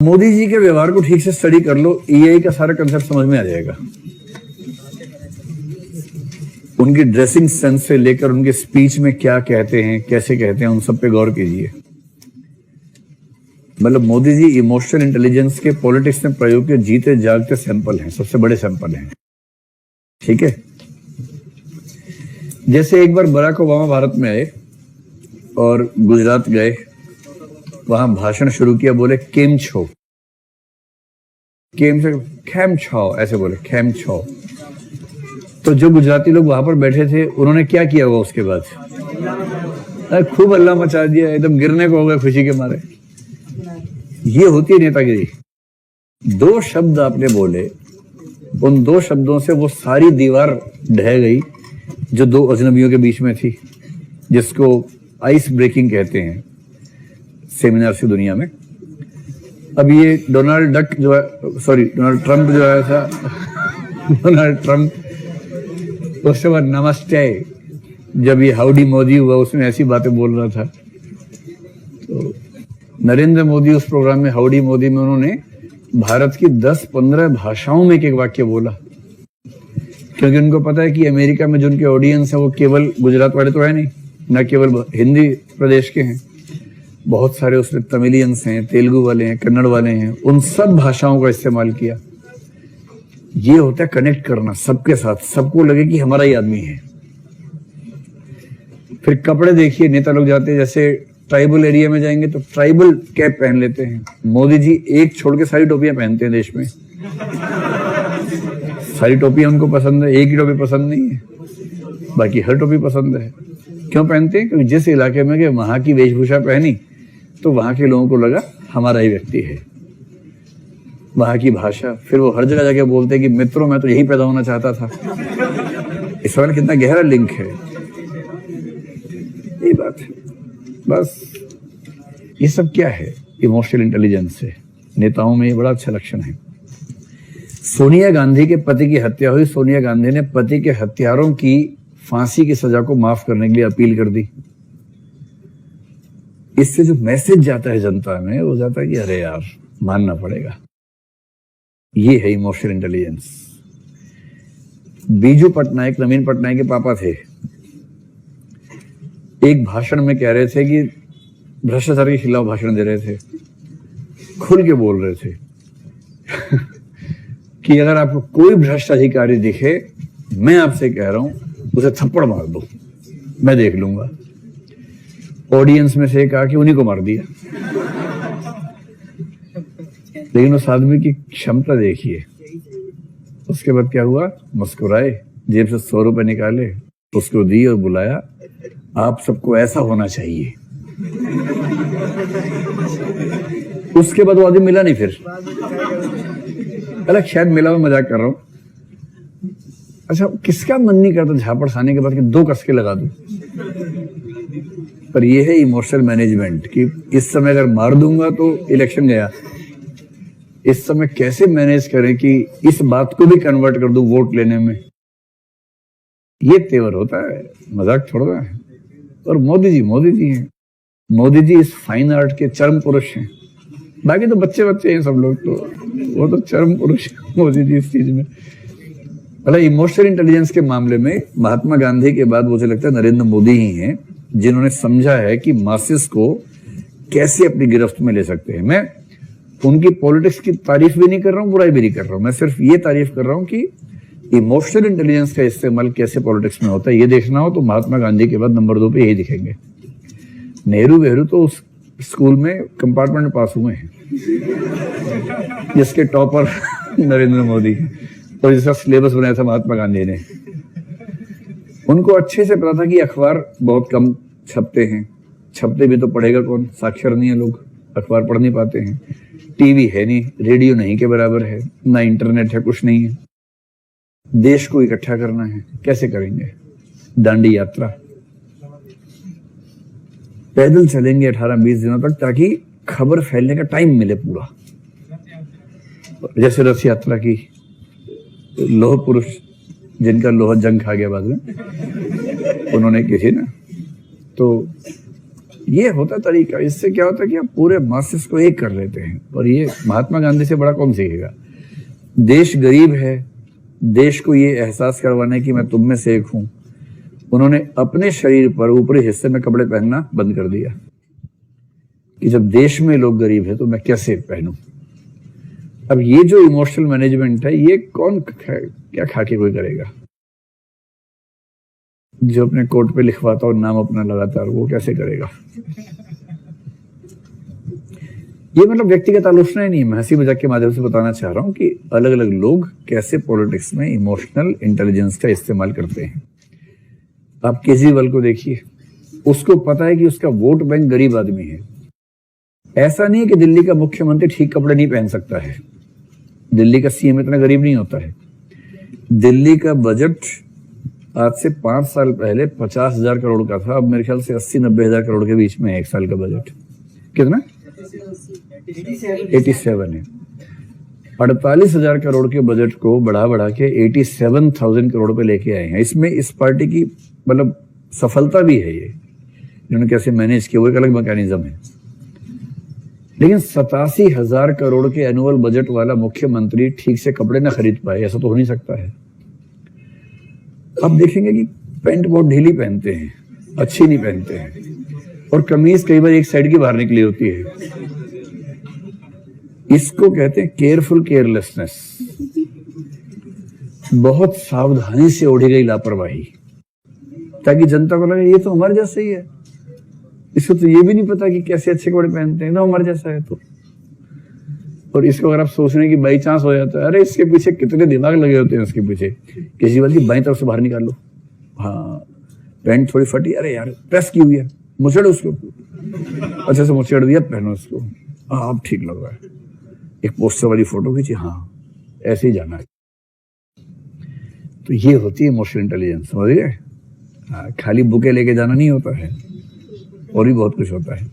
मोदी जी के व्यवहार को ठीक से स्टडी कर लो, ईआई का सारा कंसेप्ट समझ में आ जाएगा। उनकी ड्रेसिंग सेंस से लेकर उनके स्पीच में क्या कहते हैं, कैसे कहते हैं, उन सब पे गौर कीजिए। मतलब मोदी जी इमोशनल इंटेलिजेंस के पॉलिटिक्स में प्रयोग के जीते जागते सैंपल हैं, सबसे बड़े सैंपल हैं। ठीक है, जैसे एक बार बराक ओबामा भारत में आए और गुजरात गए, वहां भाषण शुरू किया, बोले केम छो, केम से खेम छो, ऐसे बोले खेम छो। तो जो गुजराती लोग वहां पर बैठे थे उन्होंने क्या किया हुआ उसके बाद, खूब हल्ला मचा दिया, एकदम गिरने को हो गए खुशी के मारे। ये होती है नेतागिरी। दो शब्द आपने बोले, उन दो शब्दों से वो सारी दीवार ढह गई जो दो अजनबियों के बीच में थी, जिसको आइस ब्रेकिंग कहते हैं सेमिनार की दुनिया में। अब ये डोनाल्ड ट्रंप जो आया था, डोनाल्ड ट्रंप, उसके बाद नमस्ते, जब ये हाउडी मोदी हुआ उसमें ऐसी बातें बोल रहा था। तो नरेंद्र मोदी उस प्रोग्राम में हाउडी मोदी में उन्होंने भारत की 10-15 भाषाओं में एक एक वाक्य बोला, क्योंकि उनको पता है कि अमेरिका में जो उनके ऑडियंस है वो केवल गुजरात वाले तो है नहीं, न केवल हिंदी प्रदेश के हैं, बहुत सारे उसमें तमिलियंस हैं, तेलुगु वाले हैं, कन्नड़ वाले हैं, उन सब भाषाओं का इस्तेमाल किया। ये होता है कनेक्ट करना सबके साथ, सबको लगे कि हमारा ही आदमी है। फिर कपड़े देखिए, नेता लोग जाते हैं जैसे ट्राइबल एरिया में जाएंगे तो ट्राइबल कैप पहन लेते हैं। मोदी जी एक छोड़ के सारी टोपियां पहनते हैं देश में। सारी टोपियां उनको पसंद है, एक ही टोपी पसंद नहीं है, बाकी हर टोपी पसंद है। क्यों पहनते हैं? क्योंकि जिस इलाके में वहां की वेशभूषा पहनी तो वहां के लोगों को लगा हमारा ही व्यक्ति है। वहां की भाषा, फिर वो हर जगह जाके बोलते हैं कि मित्रों मैं तो यही पैदा होना चाहता था। इस सवाल कितना गहरा लिंक है, ये बात है। बस ये सब क्या है? इमोशनल इंटेलिजेंस है। नेताओं में ये बड़ा अच्छा लक्षण है। सोनिया गांधी के पति की हत्या हुई, सोनिया गांधी ने पति के हत्यारों की फांसी की सजा को माफ करने के लिए अपील कर दी। इससे जो मैसेज जाता है जनता में, वो जाता है कि अरे यार मानना पड़ेगा। ये है इमोशनल इंटेलिजेंस। बीजू पटनायक, नवीन पटनायक के पापा थे, एक भाषण में कह रहे थे कि भ्रष्टाचार के खिलाफ भाषण दे रहे थे, खुल के बोल रहे थे कि अगर आपको कोई भ्रष्ट अधिकारी दिखे, मैं आपसे कह रहा हूं उसे थप्पड़ मार दो, मैं देख लूंगा। ऑडियंस में से कहा कि उन्हीं को मार दिया। लेकिन उस आदमी की क्षमता देखिए। उसके बाद क्या हुआ? मुस्कुराए, जेब से 100 रुपए निकाले, उसको दी और बुलाया, आप सबको ऐसा होना चाहिए। उसके बाद वो आदमी मिला नहीं फिर। अलग शायद मिला, मैं मजाक कर रहा हूं। अच्छा, किसका मन नहीं करता झापड़ खाने के बाद कि 2 कसके लगा दूं? पर यह है इमोशनल मैनेजमेंट कि इस समय अगर मार दूंगा तो इलेक्शन गया। इस समय कैसे मैनेज करें कि इस बात को भी कन्वर्ट कर दूं वोट लेने में। ये तेवर होता है, मजाक थोड़ा है। और मोदी जी हैं। मोदी जी इस फाइन आर्ट के चरम पुरुष हैं। बाकी तो बच्चे हैं सब लोग, तो वो तो चरम पुरुष है मोदी जी इस चीज में। मतलब इमोशनल इंटेलिजेंस के मामले में महात्मा गांधी के बाद मुझे लगता है नरेंद्र मोदी ही हैं जिन्होंने समझा है कि मासेस को कैसे अपनी गिरफ्त में ले सकते हैं। मैं उनकी पॉलिटिक्स की तारीफ भी नहीं कर रहा हूं, बुराई भी नहीं कर रहा हूं, मैं सिर्फ ये तारीफ कर रहा हूं कि इमोशनल इंटेलिजेंस का इस्तेमाल कैसे पॉलिटिक्स में होता है। ये देखना हो तो महात्मा गांधी के बाद नंबर 2 पे यही दिखेंगे। नेहरू तो उस स्कूल में कंपार्टमेंट में पास हुए हैं जिसके टॉपर नरेंद्र मोदी और जिसका सिलेबस बनाया था महात्मा गांधी ने। उनको अच्छे से पता था कि अखबार बहुत कम छपते हैं, छपते भी तो पढ़ेगा कौन? साक्षर नहीं है लोग, अखबार पढ़ नहीं पाते हैं। टीवी है नहीं, रेडियो नहीं के बराबर है, ना इंटरनेट है, कुछ नहीं है। देश को इकट्ठा करना है, कैसे करेंगे? दांडी यात्रा, पैदल चलेंगे 18-20 दिनों तक ताकि खबर फैलने का टाइम मिले पूरा। जैसे रथ यात्रा की, लोह पुरुष जिनका लोहा जंग खा गया बाद में, उन्होंने की थी ना। तो ये होता तरीका। इससे क्या होता है कि आप पूरे मासेस को एक कर लेते हैं। और ये महात्मा गांधी से बड़ा कौन सीखेगा। देश गरीब है, देश को ये एहसास करवाने की मैं तुम में से एक हूं, उन्होंने अपने शरीर पर ऊपरी हिस्से में कपड़े पहनना बंद कर दिया कि जब देश में लोग गरीब है तो मैं कैसे पहनूं। अब ये जो इमोशनल मैनेजमेंट है, ये कौन क्या खा के कोई करेगा। जो अपने कोट पे लिखवाता और नाम अपना लगातार, वो कैसे करेगा। ये मतलब व्यक्तिगत आलोचना ही नहीं, मैं हंसी मजाक के माध्यम से बताना चाह रहा हूं कि अलग अलग लोग कैसे पॉलिटिक्स में इमोशनल इंटेलिजेंस का इस्तेमाल करते हैं। आप केजरीवाल को देखिए, उसको पता है कि उसका वोट बैंक गरीब आदमी है। ऐसा नहीं है कि दिल्ली का मुख्यमंत्री ठीक कपड़े नहीं पहन सकता है, दिल्ली का सीएम इतना गरीब नहीं होता है। दिल्ली का बजट आज से 5 साल पहले 50,000 करोड़ का था, अब मेरे ख्याल से 80-90 हजार करोड़ के बीच में है एक साल का बजट। कितना? 87 है। 48,000 करोड़ के बजट को बढ़ा के 87,000 करोड़ पे लेके आए हैं। इसमें इस पार्टी की मतलब सफलता भी है, ये इन्होंने कैसे मैनेज किया वो एक अलग मैकेनिज्म है। लेकिन 87,000 करोड़ के एनुअल बजट वाला मुख्यमंत्री ठीक से कपड़े ना खरीद पाए, ऐसा तो हो नहीं सकता है। अब देखेंगे कि पैंट बहुत ढीली पहनते हैं, अच्छी नहीं पहनते हैं, और कमीज कई बार एक साइड की बाहर निकली होती है। इसको कहते हैं केयरफुल केयरलेसनेस, बहुत सावधानी से ओढ़ी गई लापरवाही, ताकि जनता को लगे ये तो हमारे जैसा ही है। इसको तो ये भी नहीं पता कि कैसे अच्छे कपड़े पहनते हैं, तो हमारे जैसा है। तो और इसको अगर आप सोच रहे हैं कि बाई चांस हो जाता है, अरे इसके पीछे कितने दिमाग लगे होते हैं उसके पीछे। केजरीवाल की बाई तरफ से बाहर निकाल लो, हाँ पैंट थोड़ी फटी, अरे यार प्रेस की हुई है, मुचड़ उसको अच्छे से मुचड़ दिया, पहनो उसको, हाँ अब ठीक लग रहा है। एक पोस्टर वाली फोटो खींची, हाँ ऐसे ही जाना है। तो ये होती है इमोशनल इंटेलिजेंस, समझ गए। खाली बुके लेके जाना नहीं होता है, और भी बहुत कुछ होता है।